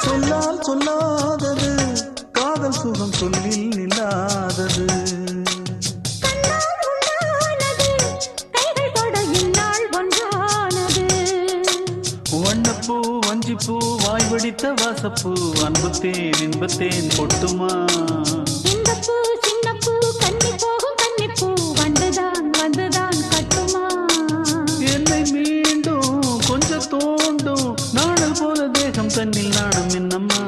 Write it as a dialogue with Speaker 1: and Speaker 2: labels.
Speaker 1: சொல்லால் சொல்லாதது காதல் சுகம் சொல்லில் நில்லாதது. வண்ணப்பூ வஞ்சிப்பூ வாய் வடித்த வாசப்பூ அன்புத்தேன் இன்பத்தேன் பொட்டுமா.
Speaker 2: இந்த பூ சின்ன பூ கன்னி போகும் கன்னிப்பூ வந்துதான் வந்துதான் கட்டுமா.
Speaker 1: என்னை மீண்டும் கொஞ்சம் தோண்டும் நாடல் போல தேகம் தன்னில் நாணம் என்னம்மா.